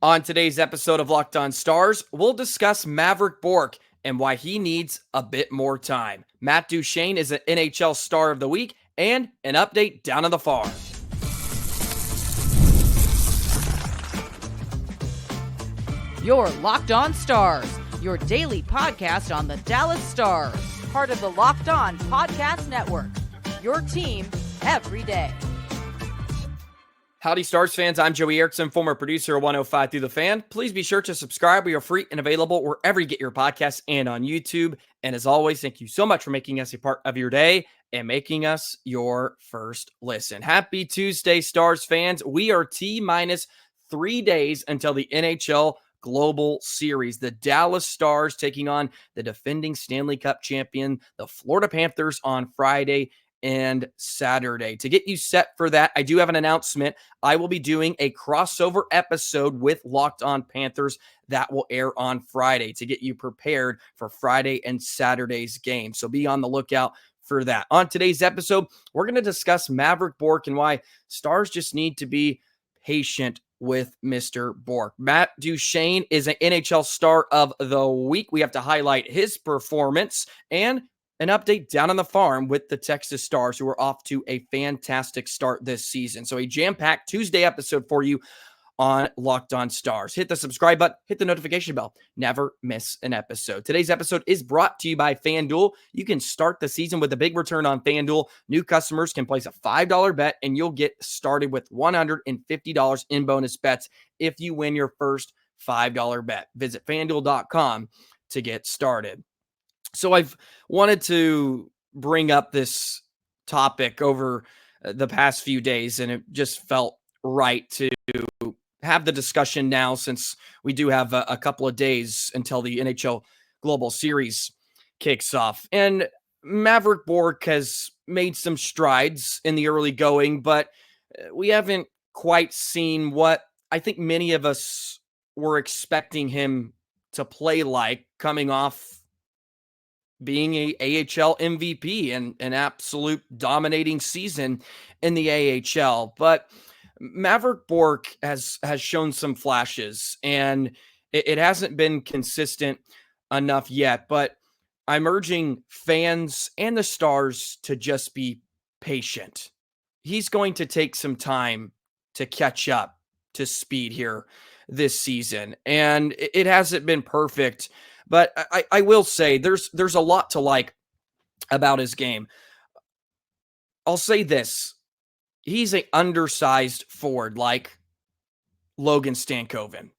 On today's episode of Locked On Stars, we'll discuss Mavrik Bourque and why he needs a bit more time. Matt Duchene is an NHL Star of the Week and an update down on the farm. You're Locked On Stars, your daily podcast on the Dallas Stars, part of the Locked On Podcast Network, your team every day. Howdy, Stars fans. I'm Joey Erickson, former producer of 105 Through the Fan. Please be sure to subscribe. We are free and available wherever you get your podcasts and on YouTube. And as always, thank you so much for making us a part of your day and making us your first listen. Happy Tuesday, Stars fans. We are T-minus 3 days until the NHL Global Series. The Dallas Stars taking on the defending Stanley Cup champion, the Florida Panthers, on Friday and Saturday. To get you set for that, I do have an announcement. I will be doing a crossover episode with Locked On Panthers that will air on Friday to get you prepared for Friday and Saturday's game. So be on the lookout for that. On today's episode, we're going to discuss Mavrik Bourque and why Stars just need to be patient with Mr. Bourque. Matt Duchene is an NHL Star of the Week. We have to highlight his performance and an update down on the farm with the Texas Stars, who are off to a fantastic start this season. So a jam-packed Tuesday episode for you on Locked On Stars. Hit the subscribe button, hit the notification bell. Never miss an episode. Today's episode is brought to you by FanDuel. You can start the season with a big return on FanDuel. New customers can place a $5 bet, and you'll get started with $150 in bonus bets if you win your first $5 bet. Visit FanDuel.com to get started. So I've wanted to bring up this topic over the past few days, and it just felt right to have the discussion now, since we do have a couple of days until the NHL Global Series kicks off. And Mavrik Bourque has made some strides in the early going, but we haven't quite seen what I think many of us were expecting him to play like, coming off being a AHL MVP and an absolute dominating season in the AHL. But Mavrik Bourque has shown some flashes, and it hasn't been consistent enough yet. But I'm urging fans and the Stars to just be patient. He's going to take some time to catch up to speed here this season, and it hasn't been perfect. But I will say there's a lot to like about his game. I'll say this. He's an undersized forward like Logan Stankoven.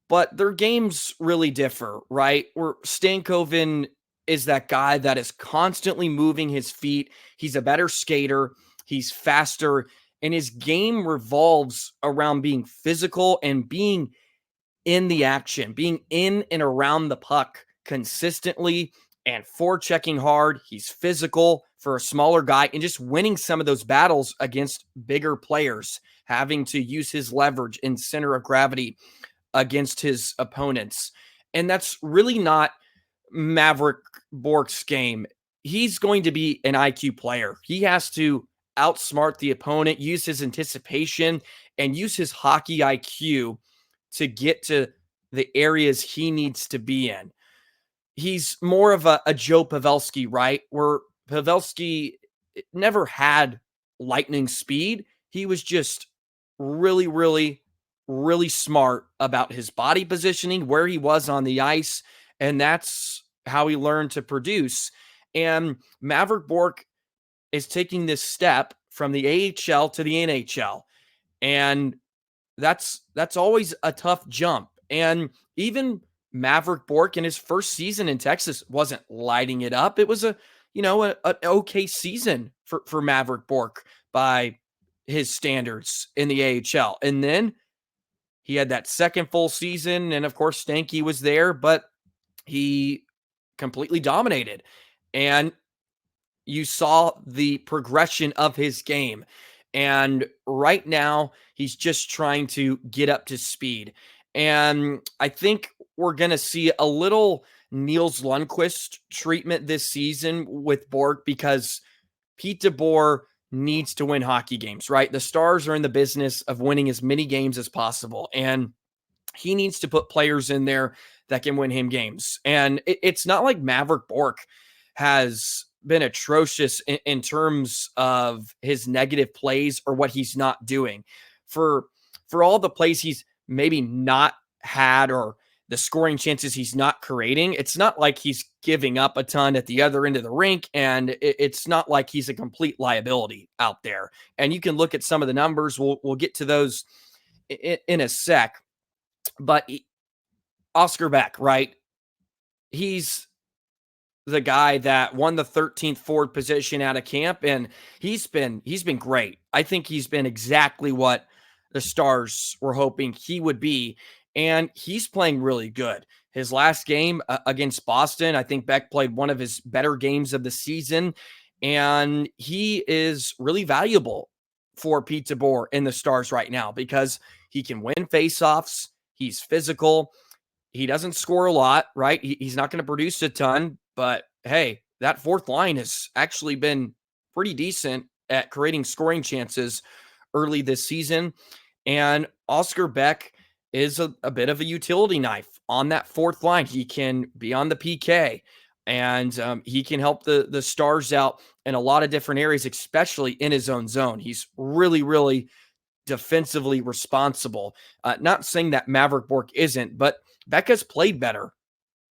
But their games really differ, right? Where Stankoven is that guy that is constantly moving his feet. He's a better skater. He's faster. And his game revolves around being physical and being in the action, being in and around the puck consistently and forechecking hard. He's physical for a smaller guy and just winning some of those battles against bigger players, having to use his leverage and center of gravity against his opponents. And that's really not Mavrik Bourque's game. He's going to be an IQ player. He has to outsmart the opponent, use his anticipation, and use his hockey IQ to get to the areas he needs to be in. He's more of a Joe Pavelski, right? Where Pavelski never had lightning speed. He was just really, really, really smart about his body positioning, where he was on the ice, and that's how he learned to produce. And Mavrik Bourque is taking this step from the AHL to the NHL. And that's always a tough jump. And even Mavrik Bourque in his first season in Texas wasn't lighting it up. It was an okay season for Mavrik Bourque by his standards in the AHL. And then he had that second full season, and of course Stanky was there, but he completely dominated. And you saw the progression of his game. And right now, he's just trying to get up to speed. And I think we're going to see a little Niels Lundqvist treatment this season with Bourque, because Pete DeBoer needs to win hockey games, right? The Stars are in the business of winning as many games as possible. And he needs to put players in there that can win him games. And it's not like Mavrik Bourque has been atrocious in terms of his negative plays or what he's not doing. For all the plays he's maybe not had or the scoring chances he's not creating, it's not like he's giving up a ton at the other end of the rink, and it's not like he's a complete liability out there. And you can look at some of the numbers. We'll get to those in a sec. But Oscar Beck, right? He's the guy that won the 13th forward position out of camp, and he's been great. I think he's been exactly what the Stars were hoping he would be, and he's playing really good. His last game against Boston, I think Beck played one of his better games of the season, and he is really valuable for Pete DeBoer in the Stars right now because he can win faceoffs. He's physical. He doesn't score a lot, right? He's not going to produce a ton, but hey, that fourth line has actually been pretty decent at creating scoring chances early this season. And Oscar Beck is a bit of a utility knife on that fourth line. He can be on the PK, and he can help the Stars out in a lot of different areas, especially in his own zone. He's really, really defensively responsible. Not saying that Mavrik Bourque isn't, but Beck has played better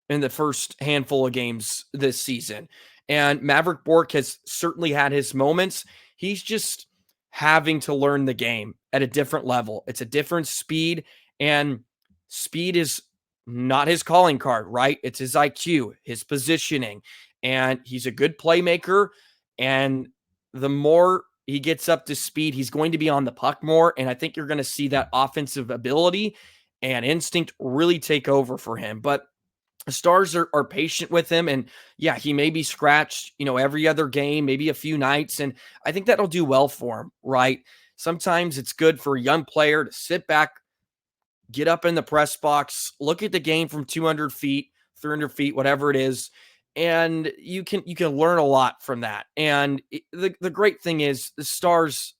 in the first handful of games this season. And Mavrik Bourque has certainly had his moments. He's just having to learn the game at a different level. It's a different speed, and speed is not his calling card, right? It's his IQ, his positioning, and he's a good playmaker. And the more he gets up to speed, he's going to be on the puck more. And I think you're going to see that offensive ability and instinct really take over for him. But the Stars are patient with him. And yeah, he may be scratched, every other game, maybe a few nights. And I think that'll do well for him, right? Sometimes it's good for a young player to sit back, get up in the press box, look at the game from 200 feet, 300 feet, whatever it is. And you can learn a lot from that. And the great thing is the Stars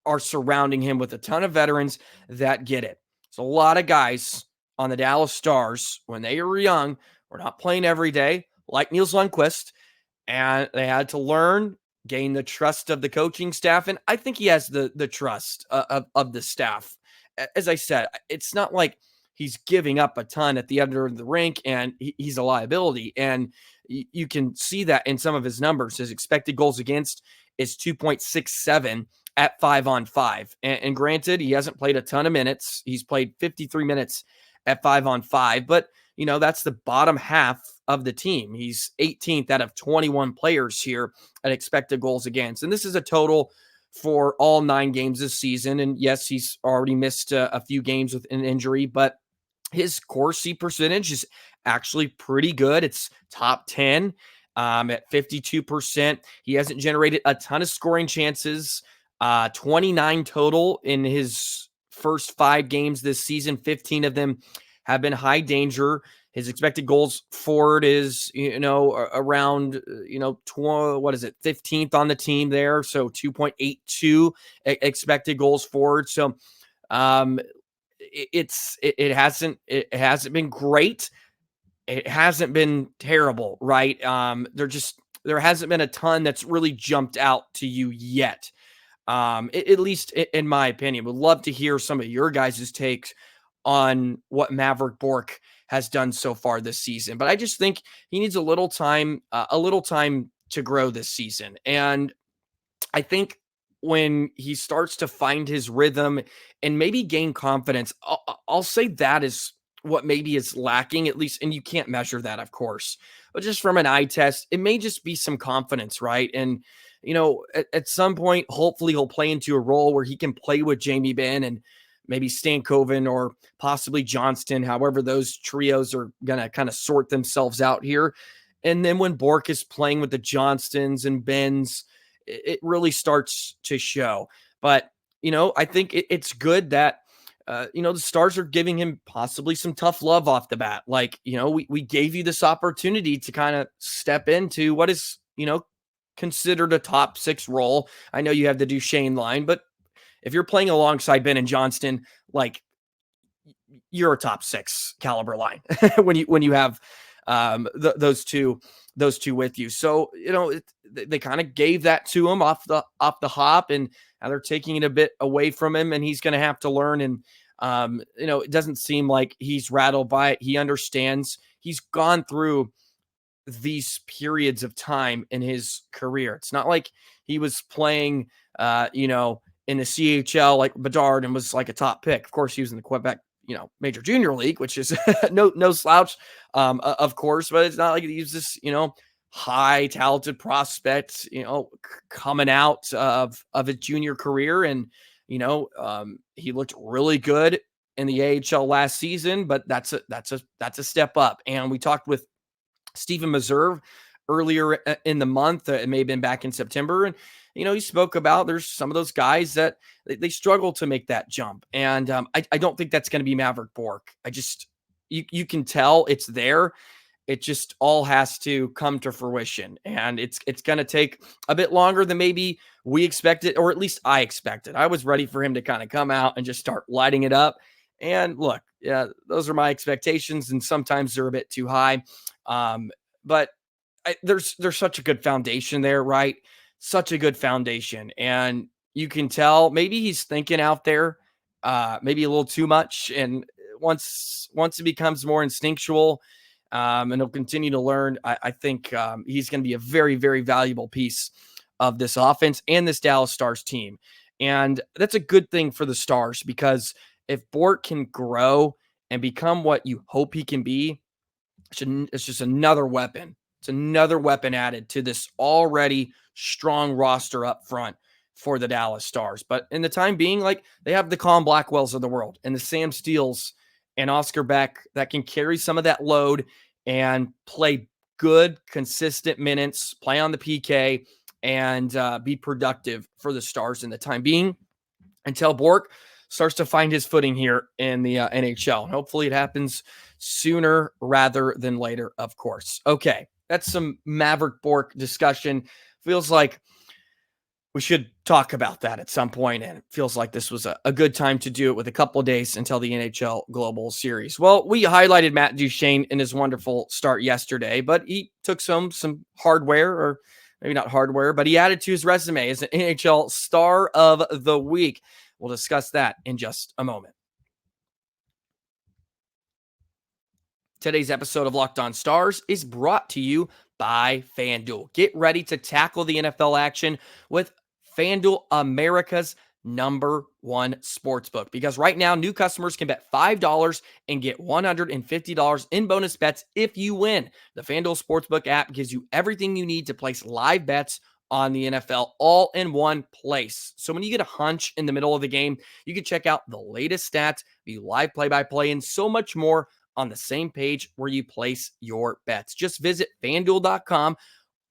are surrounding him with a ton of veterans that get it. So a lot of guys on the Dallas Stars, when they were young, were not playing every day, like Niels Lundqvist, and they had to learn, gain the trust of the coaching staff. And I think he has the trust of the staff. As I said, it's not like he's giving up a ton at the under of the rink, and he's a liability. And you can see that in some of his numbers. His expected goals against is 2.67 at 5-on-5. And granted, he hasn't played a ton of minutes. He's played 53 minutes at 5-on-5, but that's the bottom half of the team. He's 18th out of 21 players here at expected goals against. And this is a total for all 9 games this season. And yes, he's already missed a few games with an injury, but his Corsi percentage is actually pretty good. It's top 10 at 52%. He hasn't generated a ton of scoring chances, 29 total in his first 5 games this season. 15 of them have been high danger. His expected goals forward is, around, 15th on the team there. So 2.82 expected goals forward. So it hasn't been great. It hasn't been terrible, right? There hasn't been a ton that's really jumped out to you yet. At least in my opinion. Would love to hear some of your guys' takes on what Mavrik Bourque has done so far this season. But I just think he needs a little time to grow this season. And I think when he starts to find his rhythm and maybe gain confidence, I'll say that is what maybe is lacking, at least. And you can't measure that, of course, but just from an eye test, it may just be some confidence, right? And, at some point, hopefully he'll play into a role where he can play with Jamie Benn and maybe Stankoven or possibly Johnston, however those trios are going to kind of sort themselves out here. And then when Bourque is playing with the Johnstons and Benns, it really starts to show. But, I think it's good that, the Stars are giving him possibly some tough love off the bat. Like, we gave you this opportunity to kind of step into what is, considered a top 6 role. I know you have the Duchene line, but if you're playing alongside Ben and Johnston, like, you're a top 6 caliber line when you have those two with you. So, they kind of gave that to him off the hop, and now they're taking it a bit away from him, and he's going to have to learn. And, it doesn't seem like he's rattled by it. He understands. He's gone through these periods of time in his career. It's not like he was playing, in the CHL like Bedard and was like a top pick. Of course, he was in the Quebec, Major Junior League, which is no slouch, of course, but it's not like he's this, high talented prospect, coming out of his junior career. And, he looked really good in the AHL last season, but that's a step up. And we talked with Stephen Meserve earlier in the month. It may have been back in September. And, he spoke about there's some of those guys that they struggle to make that jump. And I don't think that's going to be Mavrik Bourque. You can tell it's there. It just all has to come to fruition. And it's going to take a bit longer than maybe we expected, or at least I expected. I was ready for him to kind of come out and just start lighting it up. And look, yeah, those are my expectations, and sometimes they're a bit too high. But there's such a good foundation there, right? Such a good foundation. And you can tell maybe he's thinking out there, maybe a little too much. And once it becomes more instinctual, and he'll continue to learn, I think he's going to be a very, very valuable piece of this offense and this Dallas Stars team. And that's a good thing for the Stars, because if Bourque can grow and become what you hope he can be, it's just another weapon. It's another weapon added to this already strong roster up front for the Dallas Stars. But in the time being, like, they have the Colin Blackwells of the world and the Sam Steeles and Oscar Beck that can carry some of that load and play good, consistent minutes, play on the PK, and be productive for the Stars in the time being until Bourque starts to find his footing here in the NHL. And hopefully it happens sooner rather than later, of course. Okay, that's some Mavrik Bourque discussion. Feels like we should talk about that at some point, and it feels like this was a good time to do it with a couple of days until the NHL Global Series. Well, we highlighted Matt Duchene in his wonderful start yesterday, but he took some hardware, or maybe not hardware, but he added to his resume as an NHL Star of the Week. We'll discuss that in just a moment. Today's episode of Locked On Stars is brought to you by FanDuel. Get ready to tackle the NFL action with FanDuel, America's #1 sportsbook. Because right now, new customers can bet $5 and get $150 in bonus bets if you win. The FanDuel Sportsbook app gives you everything you need to place live bets on the NFL all in one place. So when you get a hunch in the middle of the game, you can check out the latest stats, view live play-by-play, and so much more on the same page where you place your bets. Just visit FanDuel.com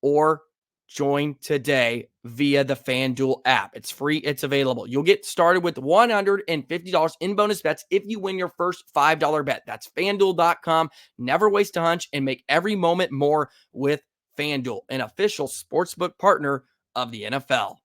or join today via the FanDuel app. It's free. It's available. You'll get started with $150 in bonus bets if you win your first $5 bet. That's FanDuel.com. Never waste a hunch and make every moment more with FanDuel, an official sportsbook partner of the NFL.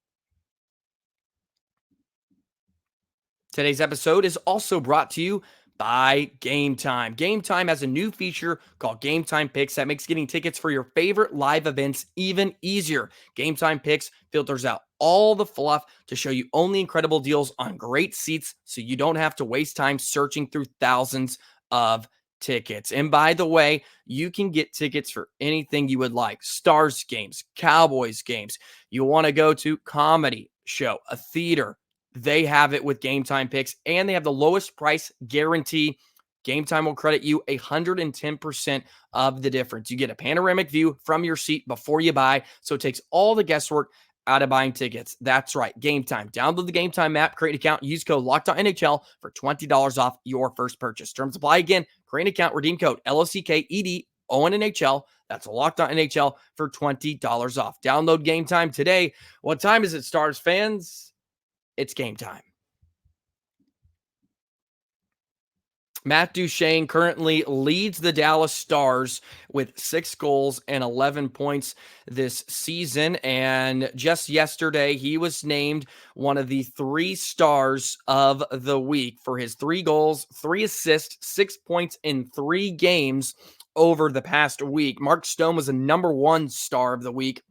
Today's episode is also brought to you by Game Time. Game Time has a new feature called Game Time Picks that makes getting tickets for your favorite live events even easier. Game Time Picks filters out all the fluff to show you only incredible deals on great seats, so you don't have to waste time searching through thousands of tickets. And by the way, you can get tickets for anything you would like. Stars games, Cowboys games. You want to go to comedy show, a theater. They have it with Game Time Picks, and they have the lowest price guarantee. Game Time will credit you 110% of the difference. You get a panoramic view from your seat before you buy, so it takes all the guesswork out of buying tickets. That's right, Game Time. Download the Game Time app, create an account, use code LOCKEDONNHL for $20 off your first purchase. Terms apply. Again, create an account, redeem code LOCKEDONNHL. That's LOCKEDONNHL for $20 off. Download Game Time today. What time is it, Stars fans? It's game time. Matt Duchene currently leads the Dallas Stars with 6 goals and 11 points this season. And just yesterday, he was named one of the 3 stars of the week for his 3 goals, 3 assists, 6 points in 3 games over the past week. Mark Stone was the number 1 star of the week,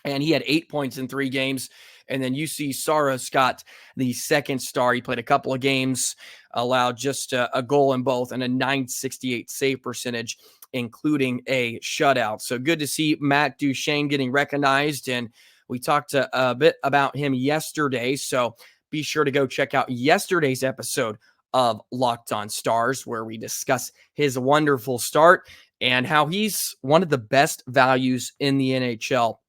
and he had 8 points in 3 games. And then UC Saros got the 2nd star. He played a couple of games, allowed just a goal in both, and a .968 save percentage, including a shutout. So good to see Matt Duchene getting recognized. And we talked a bit about him yesterday. So be sure to go check out yesterday's episode of Locked On Stars, where we discuss his wonderful start and how he's one of the best values in the NHL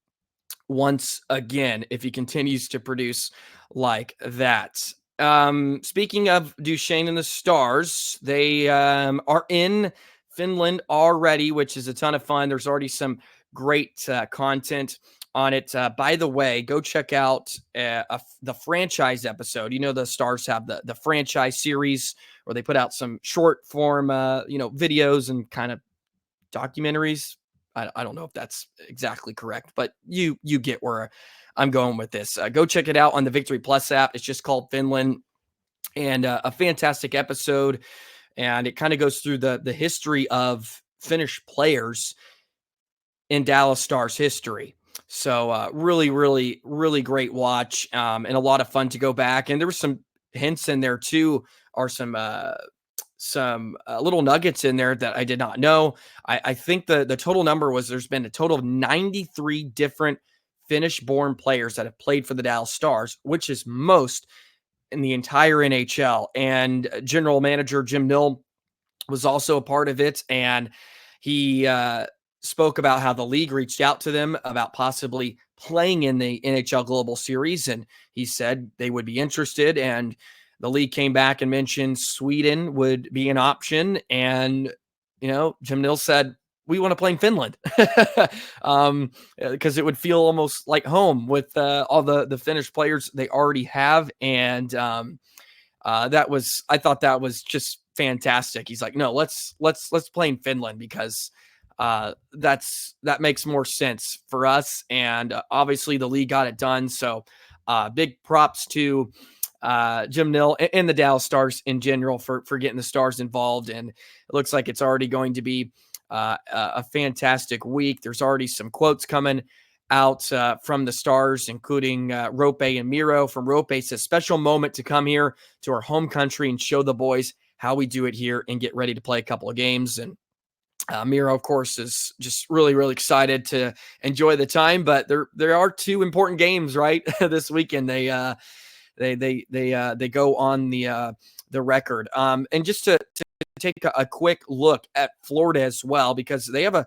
once again, if he continues to produce like that. Speaking of Duchene and the Stars, they are in Finland already, which is a ton of fun. There's already some great content on it. By the way, go check out the franchise episode. You know, the Stars have the franchise series where they put out some short form, videos and kind of documentaries. I don't know if that's exactly correct, but you get where I'm going with this. Go check it out on the Victory Plus app. It's just called Finland, and a fantastic episode. And it kind of goes through the history of Finnish players in Dallas Stars history. So really, really, really great watch, and a lot of fun to go back. And there were some hints in there too, or some little nuggets in there that I did not know. I think the total number was there's been a total of 93 different Finnish-born players that have played for the Dallas Stars, which is most in the entire NHL. And general manager Jim Nill was also a part of it, and he spoke about how the league reached out to them about possibly playing in the NHL Global Series, and he said they would be interested. And the league came back and mentioned Sweden would be an option. And, Jim Nill said, we want to play in Finland because it would feel almost like home with all the Finnish players they already have. And I thought that was just fantastic. He's like, no, let's play in Finland because that makes more sense for us. And obviously the league got it done. So big props to Jim Nill and the Dallas Stars in general for getting the Stars involved. And it looks like it's already going to be a fantastic week. There's already some quotes coming out from the Stars, including Rope and Miro. From Rope says, special moment to come here to our home country and show the boys how we do it here and get ready to play a couple of games. And Miro, of course, is just really, really excited to enjoy the time. But there are 2 important games, right, this weekend. They go on the record. And just to take a quick look at Florida as well, because they have a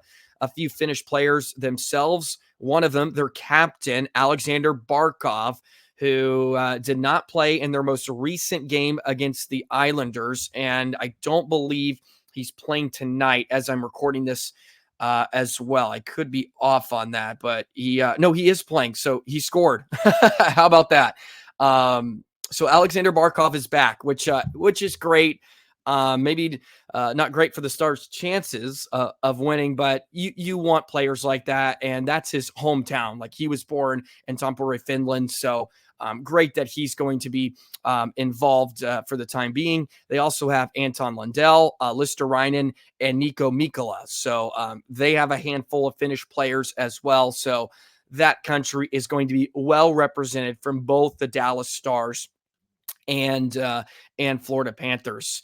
few Finnish players themselves. One of them, their captain, Alexander Barkov, who did not play in their most recent game against the Islanders. And I don't believe he's playing tonight as I'm recording this as well. I could be off on that, but he is playing. So he scored. How about that? So Alexander Barkov is back, which is great. Maybe not great for the Stars' chances of winning, but you want players like that, and that's his hometown. Like, he was born in Tampere, Finland, so great that he's going to be involved for the time being. They also have Anton Lundell, Listerainen, and Nico Mikkola. So they have a handful of Finnish players as well. So that country is going to be well represented from both the Dallas Stars and Florida Panthers.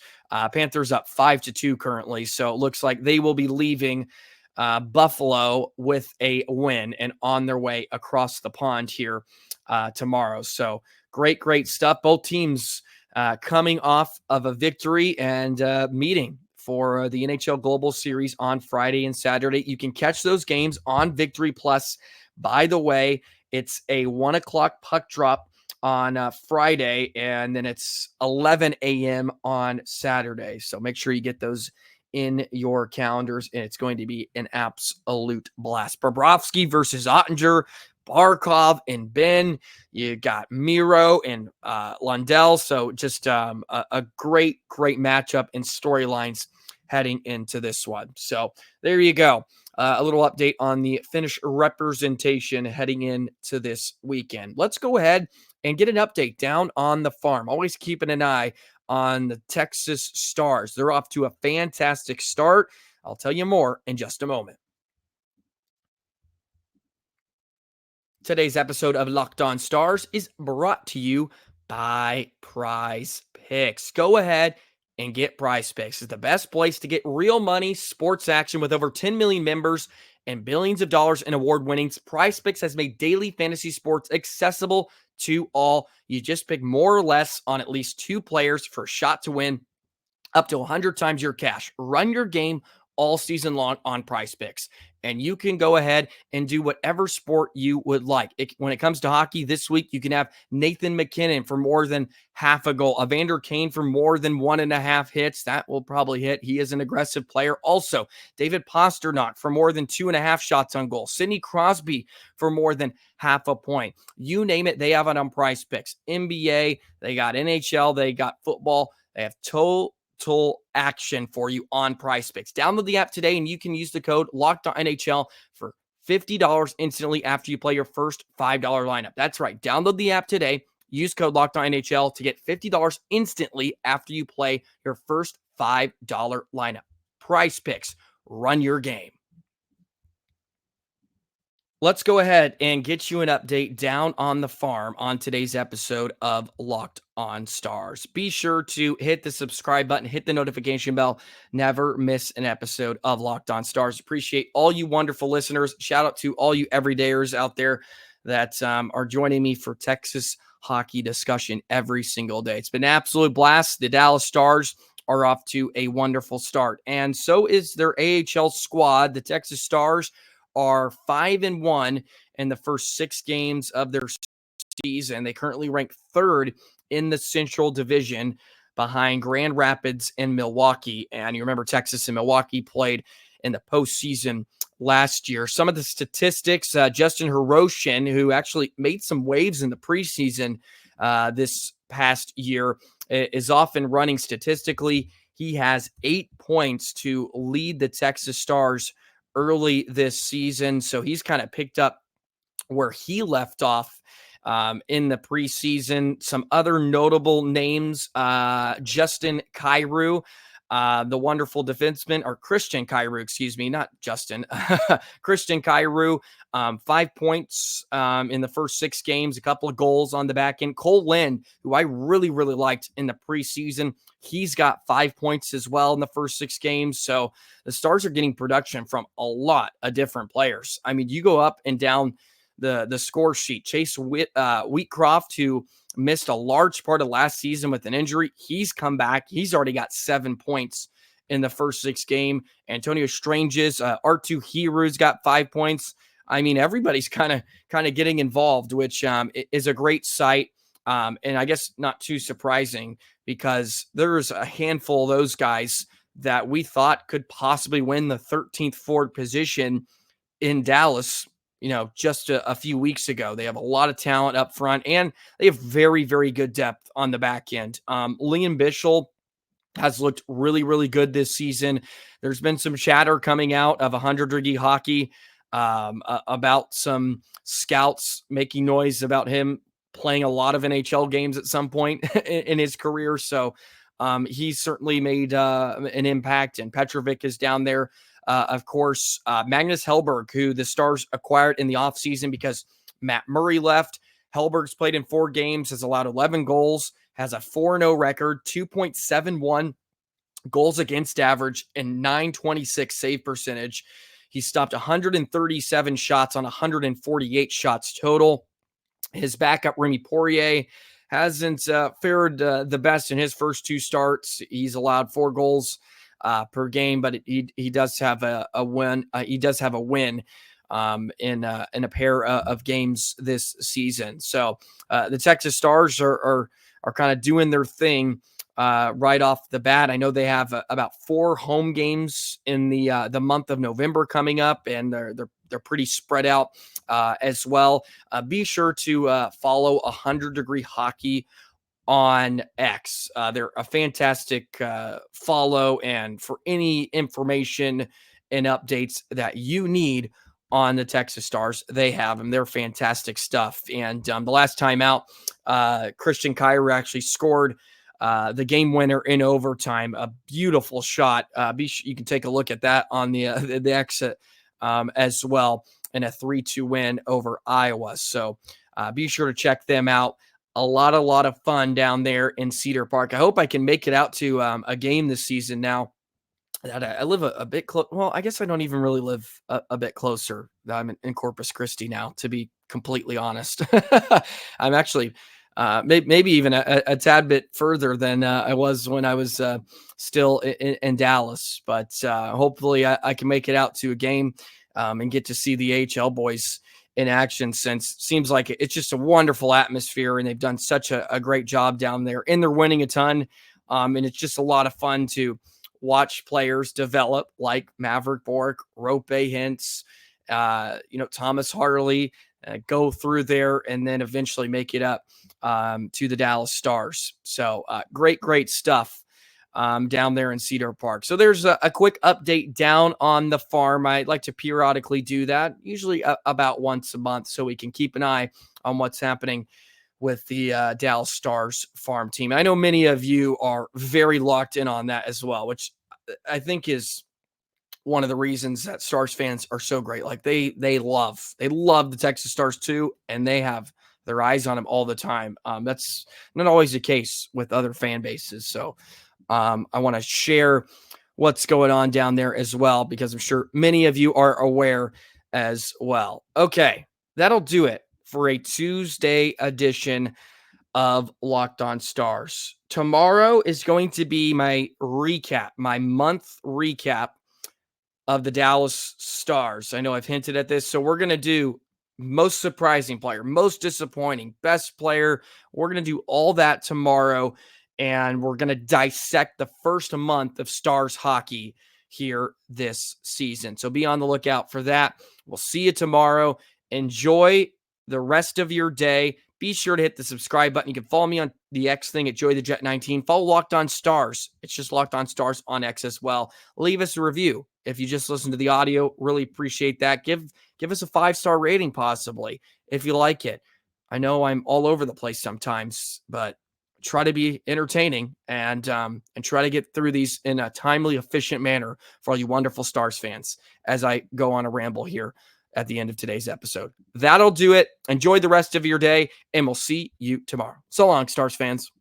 Panthers up 5-2 currently, so it looks like they will be leaving Buffalo with a win and on their way across the pond here tomorrow. So great stuff. Both teams coming off of a victory and meeting for the NHL Global Series on Friday and Saturday. You can catch those games on Victory Plus. By the way, it's a 1:00 puck drop on Friday, and then it's 11 a.m. on Saturday. So make sure you get those in your calendars, and it's going to be an absolute blast. Bobrovsky versus Ottinger. Barkov and Ben. You got Miro and Lundell. So just a great matchup and storylines heading into this one. So there you go. A little update on the Finnish representation heading into this weekend. Let's go ahead and get an update down on the farm. Always keeping an eye on the Texas Stars. They're off to a fantastic start. I'll tell you more in just a moment. Today's episode of Locked On Stars is brought to you by Prize Picks. Go ahead and get Prize Picks. It's the best place to get real money, sports action with over 10 million members and billions of dollars in award winnings. Prize Picks has made daily fantasy sports accessible to all. You just pick more or less on at least 2 players for a shot to win up to 100 times your cash. Run your game all season long on Prize Picks, and you can go ahead and do whatever sport you would like. When it comes to hockey this week, you can have Nathan MacKinnon for more than half a goal, Evander Kane for more than 1.5 hits. That will probably hit. He is an aggressive player. Also, David Pastrnak for more than 2.5 shots on goal. Sidney Crosby for more than half a point. You name it, they have it on Prize Picks. NBA, they got NHL, they got football. They have total action for you on Prize Picks. Download the app today and you can use the code LOCKEDONNHL for $50 instantly after you play your first $5 lineup. That's right. Download the app today. Use code LOCKEDONNHL to get $50 instantly after you play your first $5 lineup. Prize Picks. Run your game. Let's go ahead and get you an update down on the farm on today's episode of Locked On Stars. Be sure to hit the subscribe button, hit the notification bell. Never miss an episode of Locked On Stars. Appreciate all you wonderful listeners. Shout out to all you everydayers out there that are joining me for Texas hockey discussion every single day. It's been an absolute blast. The Dallas Stars are off to a wonderful start, and so is their AHL squad. The Texas Stars are 5-1 in the first 6 games of their season. They currently rank 3rd in the Central Division behind Grand Rapids and Milwaukee. And you remember Texas and Milwaukee played in the postseason last year. Some of the statistics, Justin Hiroshin, who actually made some waves in the preseason this past year, is often running statistically. He has 8 points to lead the Texas Stars early this season. So he's kind of picked up where he left off in the preseason. Some other notable names, Justin Kyrou, the wonderful defenseman, or Christian Kyrou, excuse me, not Justin, Christian Kyrou, 5 points in the first 6 games, a couple of goals on the back end. Cole Lind, who I really liked in the preseason, he's got 5 points as well in the first 6 games. So the Stars are getting production from a lot of different players. I mean, you go up and down the score sheet. Chase Wheatcroft, who missed a large part of last season with an injury, he's come back. He's already got 7 points in the first 6 games. Antonio Strange's R2 Heroes got 5 points. I mean, everybody's kind of getting involved, which is a great sight. And I guess not too surprising, because there's a handful of those guys that we thought could possibly win the 13th forward position in Dallas, just a few weeks ago. They have a lot of talent up front, and they have very good depth on the back end. Liam Bichsel has looked really good this season. There's been some chatter coming out of 100 Degree Hockey about some scouts making noise about him playing a lot of NHL games at some point in his career. So he's certainly made an impact, and Petrovic is down there. Of course, Magnus Hellberg, who the Stars acquired in the offseason because Matt Murray left. Hellberg's played in 4 games, has allowed 11 goals, has a 4-0 record, 2.71 goals against average, and .926 save percentage. He stopped 137 shots on 148 shots total. His backup, Remy Poirier, hasn't fared the best in his first 2 starts. He's allowed 4 goals per game, but he does have a win. He does have a win in a pair of games this season. So the Texas Stars are kind of doing their thing right off the bat. I know they have about 4 home games in the month of November coming up, and they're pretty spread out as well. Be sure to follow 100 Degree Hockey on X. They're a fantastic follow, and for any information and updates that you need on the Texas Stars, they have them. They're fantastic stuff. And the last time out, Christian Kyrou actually scored the game winner in overtime. A beautiful shot. You can take a look at that on the exit as well, in a 3-2 win over Iowa. So be sure to check them out. A lot of fun down there in Cedar Park. I hope I can make it out to a game this season now that I live a bit close. Well, I guess I don't even really live a bit closer. I'm in Corpus Christi now, to be completely honest. I'm actually maybe even a tad bit further than I was when I was still in Dallas. But hopefully I can make it out to a game and get to see the AHL boys in action, since it seems like it's just a wonderful atmosphere, and they've done such a great job down there, and they're winning a ton. And it's just a lot of fun to watch players develop, like Mavrik Bourque, Rope Hintz, Thomas Harley, go through there and then eventually make it up to the Dallas Stars. So great stuff down there in Cedar Park. So there's a quick update down on the farm. I like to periodically do that, usually about once a month, so we can keep an eye on what's happening with the Dallas Stars farm team. I know many of you are very locked in on that as well, which I think is one of the reasons that Stars fans are so great. Like they love the Texas Stars too, and they have their eyes on them all the time. That's not always the case with other fan bases. So I want to share what's going on down there as well, because I'm sure many of you are aware as well. Okay, that'll do it for a Tuesday edition of Locked On Stars. Tomorrow is going to be my month recap of the Dallas Stars. I know I've hinted at this, so we're going to do most surprising player, most disappointing, best player. We're going to do all that tomorrow, and we're going to dissect the first month of Stars hockey here this season. So be on the lookout for that. We'll see you tomorrow. Enjoy the rest of your day. Be sure to hit the subscribe button. You can follow me on the X thing at JoyTheJet19. Follow Locked On Stars. It's just Locked On Stars on X as well. Leave us a review. If you just listen to the audio, really appreciate that. Give us a 5-star rating possibly if you like it. I know I'm all over the place sometimes, but try to be entertaining and try to get through these in a timely, efficient manner for all you wonderful Stars fans as I go on a ramble here at the end of today's episode. That'll do it. Enjoy the rest of your day, and we'll see you tomorrow. So long, Stars fans.